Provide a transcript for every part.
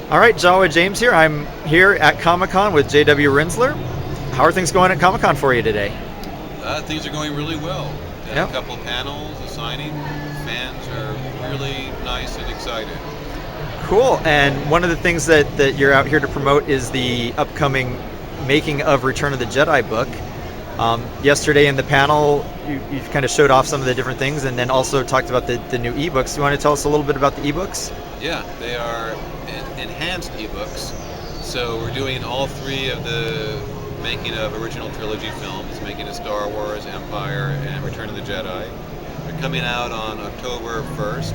All right, Jawa James here. I'm here at Comic-Con with JW Rinzler. How are things going at Comic-Con for you today? Things are going really well. Yep. A couple panels, a signing. Fans are really nice and excited. Cool. And one of the things that you're out here to promote is the upcoming Making of Return of the Jedi book. Yesterday in the panel, you kind of showed off some of the different things and then also talked about the new ebooks. Do you want to tell us a little bit about the ebooks? Yeah, they are enhanced ebooks. So we're doing all three of the making of original trilogy films, making of Star Wars, Empire, and Return of the Jedi. They're coming out on October 1st,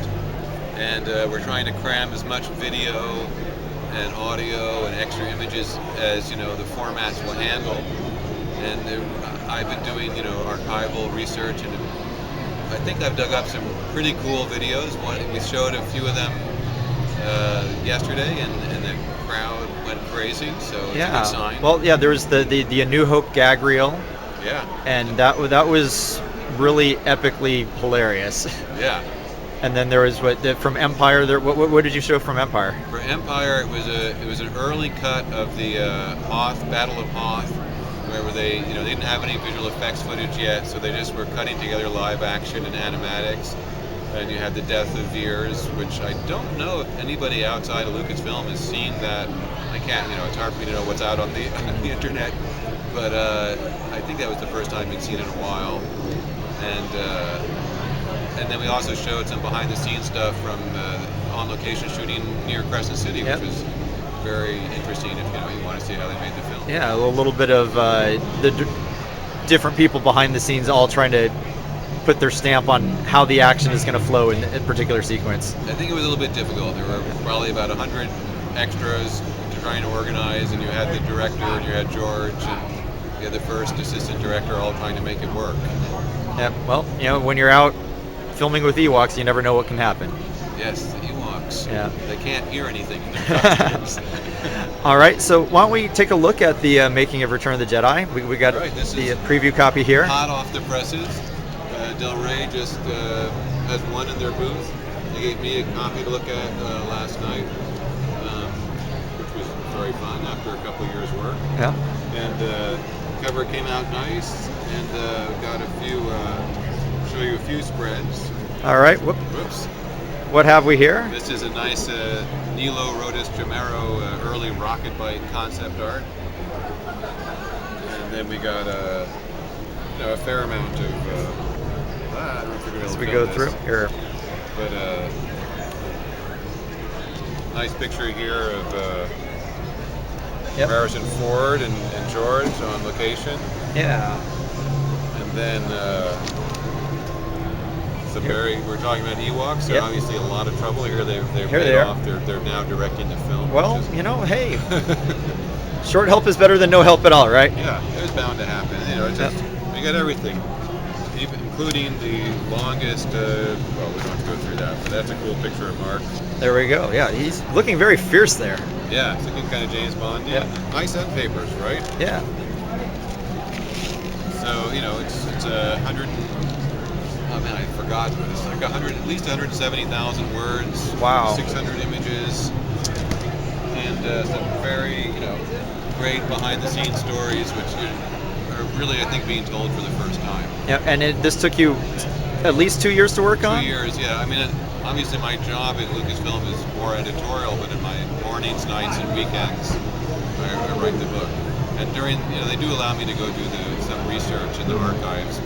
and we're trying to cram as much video and audio and extra images as the formats will handle. And I've been doing archival research, and I think I've dug up some pretty cool videos. We showed a few of them yesterday, and the crowd went crazy, so it's a good sign. Well, yeah, there was the A New Hope gag reel. Yeah. And that was really epically hilarious. Yeah. And then there was from Empire. What did you show from Empire? For Empire, it was an early cut of the Hoth Battle of Hoth, where they didn't have any visual effects footage yet, so they just were cutting together live action and animatics. And you had the death of Veers, which I don't know if anybody outside of Lucasfilm has seen that. I can't, it's hard for me to know what's out on the internet, but I think that was the first time we'd seen it in a while. And then we also showed some behind-the-scenes stuff from on-location shooting near Crescent City, which was very interesting if you want to see how they made the film. Yeah, a little bit of the different people behind the scenes all trying to put their stamp on how the action is going to flow in a particular sequence. I think it was a little bit difficult. There were probably about 100 extras trying to organize, and you had the director, and you had George, and you had the first assistant director all trying to make it work. Yeah, well, when you're out filming with Ewoks, you never know what can happen. Yes, the Ewoks. Yeah. They can't hear anything in their costumes. All right, so why don't we take a look at the Making of Return of the Jedi? We got the preview copy here. Hot off the presses. Del Rey just has one in their booth. They gave me a copy to look at last night, which was very fun after a couple of years' work. Yeah. And cover came out nice, and got a few. Show you a few spreads. All right. Whoops. What have we here? This is a nice Nilo Rodis Jamero early rocket bite concept art, and then we got a fair amount of. I don't know if we're going to As we go through here. But nice picture here of Harrison Ford and George on location. Yeah. And then we're talking about Ewoks. They're obviously in a lot of trouble here. They've laid off. They're now directing the film. Well, hey, short help is better than no help at all, right? Yeah, it was bound to happen. It's just we got everything. Including the longest, we don't have to go through that, but that's a cool picture of Mark. There we go. Yeah, he's looking very fierce there. Yeah, it's looking kind of James Bond. Yeah. Nice end papers, right? Yeah. So, it's 100, oh man, I forgot, but it's like 100, at least 170,000 words. Wow. 600 images, and some very, great behind-the-scenes stories, which are really, I think, being told for the first time. Yeah, and this took you at least 2 years to work on? 2 years, yeah. I mean, obviously my job at Lucasfilm is more editorial, but in my mornings, nights, and weekends, I write the book. And during, they do allow me to go do some research in the archives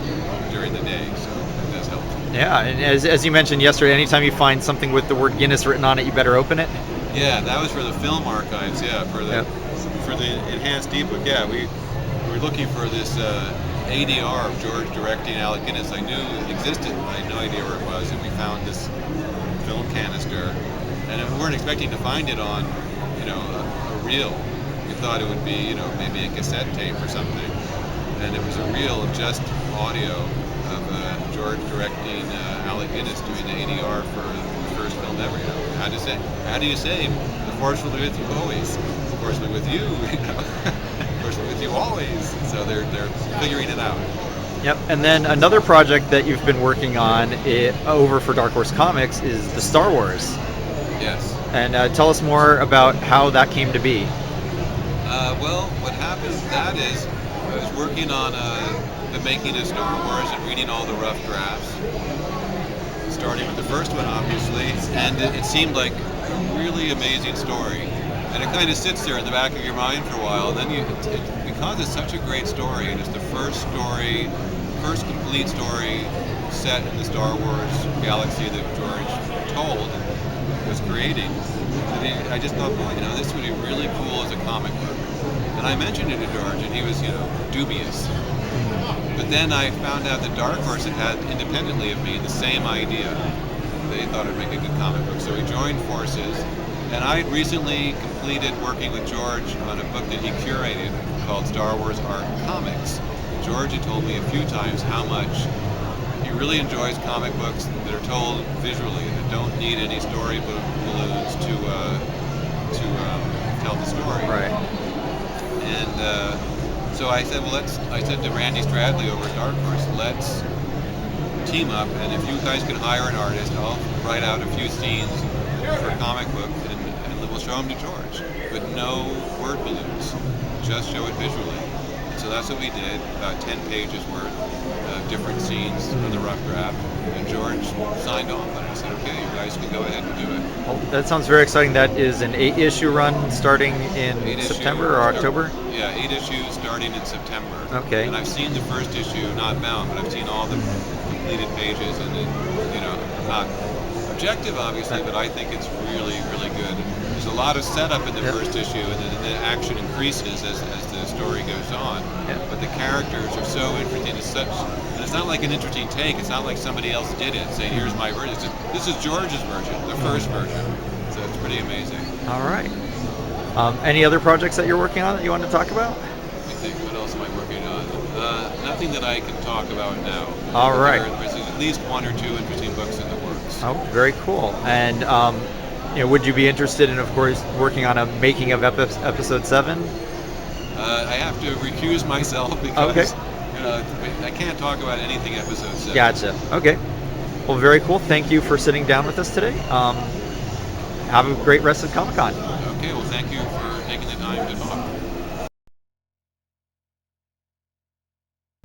during the day, so it does help. Yeah, and as you mentioned yesterday, anytime you find something with the word Guinness written on it, you better open it. Yeah, that was for the film archives. Yeah, for the enhanced ebook. Yeah, we were looking for this ADR of George directing Alec Guinness. I knew it existed, but I had no idea where it was, and we found this film canister, and we weren't expecting to find it on, a reel. We thought it would be, maybe a cassette tape or something, and it was a reel of just audio of George directing Alec Guinness doing the ADR for the first film ever. How do you say, the force will be with you always? The force will be with you, The force will be with you always. So they're figuring it out. Yep, and then another project that you've been working on over for Dark Horse Comics is the Star Wars. Yes. And tell us more about how that came to be. Well, what happened with that is I was working on the making of Star Wars and reading all the rough drafts, starting with the first one, obviously, and it seemed like a really amazing story. And it kind of sits there in the back of your mind for a while, and then because it's such a great story, and it's the first complete story set in the Star Wars galaxy that George told, was creating, I just thought, boy, this would be really cool as a comic book. And I mentioned it to George, and he was, dubious. But then I found out that Dark Horse had independently of me the same idea. They thought it'd make a good comic book, so we joined forces. And I had recently completed working with George on a book that he curated called Star Wars Art Comics. George had told me a few times how much he really enjoys comic books that are told visually, that don't need any story balloons to tell the story. Right. And so I said, I said to Randy Stradley over at Dark Horse, let's team up, and if you guys can hire an artist, I'll write out a few scenes for a comic book, and we'll show them to George, but no word balloons, just show it visually. So that's what we did, about 10 pages worth of different scenes on the rough draft, and George signed off on it. I said, okay, you guys can go ahead and do it. Well, that sounds very exciting. That is an 8-issue run starting in September or October? Yeah, 8 issues starting in September. Okay. And I've seen the first issue, not bound, but I've seen all the completed pages, and I'm not objective, obviously, but I think it's really, really good. There's a lot of setup in the first issue, and then the action increases as the story goes on. Yeah. But the characters are so interesting. And it's not like an interesting take. It's not like somebody else did it, saying, here's my version. This is George's version, the first version. So it's pretty amazing. All right. Any other projects that you're working on that you want to talk about? Let me think, what else am I working on? Nothing that I can talk about now. All right. There's at least 1 or 2 interesting books in the works. Oh, very cool. And would you be interested in, of course, working on a making of episode 7? I have to recuse myself because I can't talk about anything episode 7. Gotcha. Okay. Well, very cool. Thank you for sitting down with us today. Have a great rest of Comic-Con. Okay. Well, thank you for taking the time to talk.